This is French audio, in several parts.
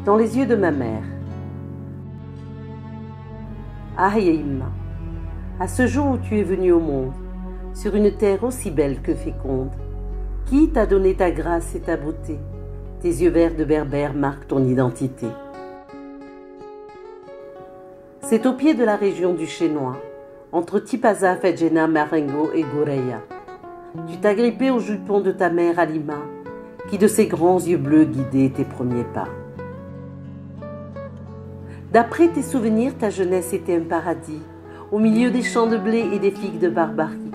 Dans les yeux de ma mère. Ah Yaïma, à ce jour où tu es venue au monde, sur une terre aussi belle que féconde, qui t'a donné ta grâce et ta beauté? Tes yeux verts de berbère marquent ton identité. C'est au pied de la région du Chénois, entre Tipaza, Fedjena, Marengo et Goreya. Tu t'as grippé au jupon de ta mère Alima, qui de ses grands yeux bleus guidait tes premiers pas. D'après tes souvenirs, ta jeunesse était un paradis, au milieu des champs de blé et des figues de barbarie.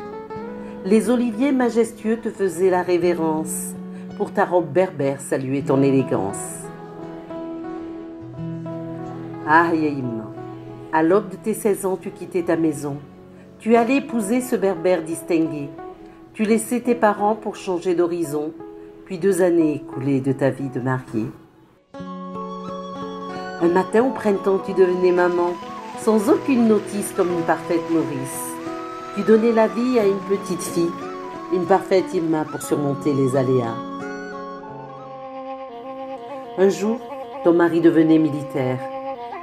Les oliviers majestueux te faisaient la révérence, pour ta robe berbère saluer ton élégance. Ah Yaïma, à l'aube de tes 16 ans, tu quittais ta maison. Tu allais épouser ce berbère distingué. Tu laissais tes parents pour changer d'horizon, puis 2 années écoulées de ta vie de mariée. Un matin au printemps, tu devenais maman, sans aucune notice comme une parfaite nourrice. Tu donnais la vie à une petite fille, une parfaite Imma pour surmonter les aléas. Un jour, ton mari devenait militaire.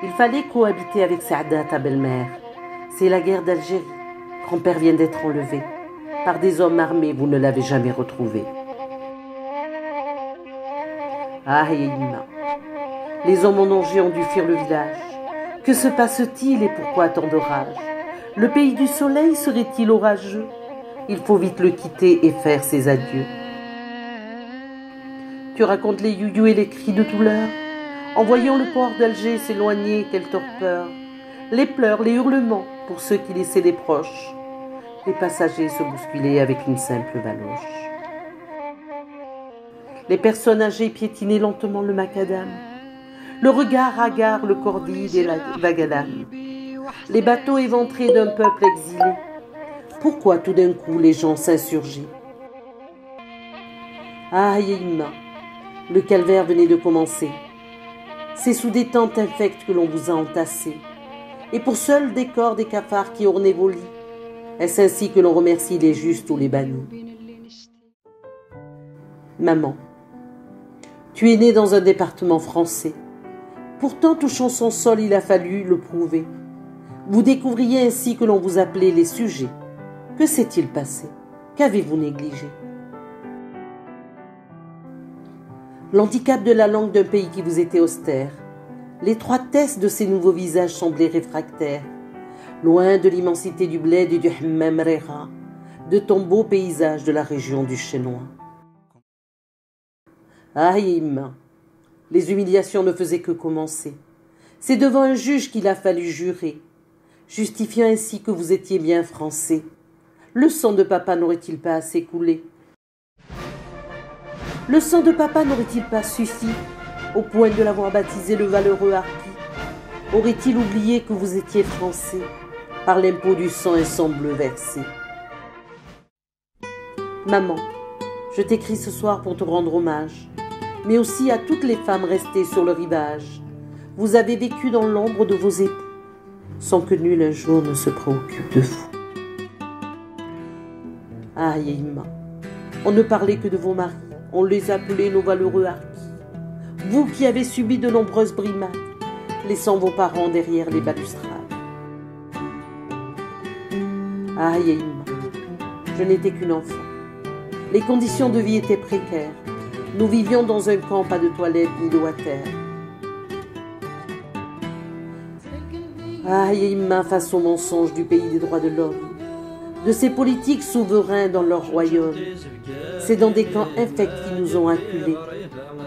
Il fallait cohabiter avec Saada, ta belle-mère. C'est la guerre d'Algérie. Grand-père vient d'être enlevé. Par des hommes armés, vous ne l'avez jamais retrouvé. Ah, Yaïma, les hommes en danger ont dû fuir le village. Que se passe-t-il et pourquoi tant de rage? Le pays du soleil serait-il orageux? Il faut vite le quitter et faire ses adieux. Tu racontes les youyous et les cris de douleur. En voyant le port d'Alger s'éloigner, quelle torpeur. Les pleurs, les hurlements pour ceux qui laissaient des proches. Les passagers se bousculaient avec une simple baloche. Les personnes âgées piétinaient lentement le macadam. Le regard hagard, le cordide et la vagadame. Les bateaux éventrés d'un peuple exilé. Pourquoi tout d'un coup les gens s'insurgeaient? Ah Yaïma, le calvaire venait de commencer. C'est sous des tentes infectes que l'on vous a entassé. Et pour seul décor des cafards qui ornaient vos lits, est-ce ainsi que l'on remercie les justes ou les bannis? Maman, tu es née dans un département français. Pourtant, touchant son sol, il a fallu le prouver. Vous découvriez ainsi que l'on vous appelait les sujets. Que s'est-il passé? Qu'avez-vous négligé? L'handicap de la langue d'un pays qui vous était austère. L'étroitesse de ces nouveaux visages semblait réfractaire. Loin de l'immensité du bled et du Hammam Rera, de ton beau paysage de la région du Chénois. Ah Yaïma, les humiliations ne faisaient que commencer. C'est devant un juge qu'il a fallu jurer, justifiant ainsi que vous étiez bien français. Le sang de papa n'aurait-il pas assez coulé? Le sang de papa n'aurait-il pas suffi au point de l'avoir baptisé le valeureux harki? Aurait-il oublié que vous étiez français par l'impôt du sang et sang bleu versé? Maman, je t'écris ce soir pour te rendre hommage, mais aussi à toutes les femmes restées sur le rivage. Vous avez vécu dans l'ombre de vos époux, sans que nul un jour ne se préoccupe de vous. Ah Yaïma, on ne parlait que de vos maris, on les appelait nos valeureux harkis. Vous qui avez subi de nombreuses brimades, laissant vos parents derrière les balustrades. Ah Yaïma, je n'étais qu'une enfant. Les conditions de vie étaient précaires. Nous vivions dans un camp, pas de toilettes ni d'eau à terre. Ah Yaïma, face aux mensonges du pays des droits de l'homme, de ces politiques souverains dans leur royaume. C'est dans des camps infects qui nous ont acculés,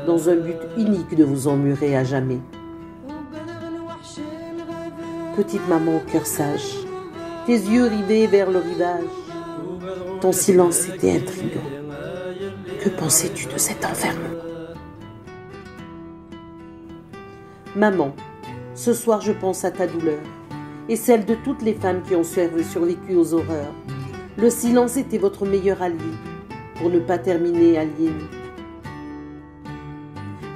dans un but unique de vous emmurer à jamais. Petite maman au cœur sage, tes yeux rivés vers le rivage, ton silence était intriguant. Que pensais-tu de cet enfermement? Maman, ce soir je pense à ta douleur et celle de toutes les femmes qui ont survécu aux horreurs. Le silence était votre meilleur allié pour ne pas terminer aliéné.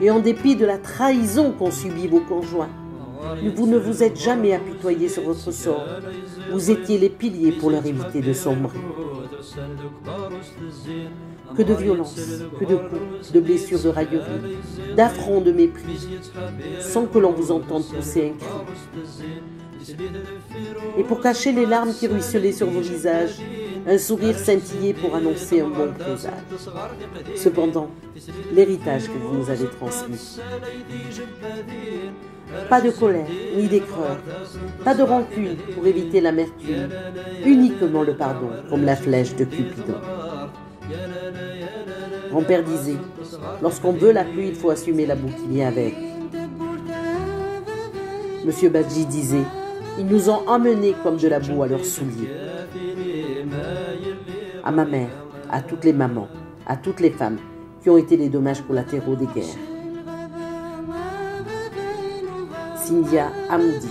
Et en dépit de la trahison qu'ont subie vos conjoints, Vous ne vous êtes jamais apitoyé sur votre sort. Vous étiez les piliers pour leur éviter de sombrer. Que de violence, que de coups, de blessures, de railleries, d'affronts, de mépris, sans que l'on vous entende pousser un cri. Et pour cacher les larmes qui ruisselaient sur vos visages, un sourire scintillait pour annoncer un bon présage. Cependant, l'héritage que vous nous avez transmis. Pas de colère, ni d'aigreur, pas de rancune pour éviter l'amertume, uniquement le pardon, comme la flèche de Cupidon. Grand-père disait, lorsqu'on veut la pluie, il faut assumer la boue qui vient avec. Monsieur Badji disait, ils nous ont emmenés comme de la boue à leurs souliers. À ma mère, à toutes les mamans, à toutes les femmes qui ont été les dommages collatéraux des guerres. Cynthia Hamoudi.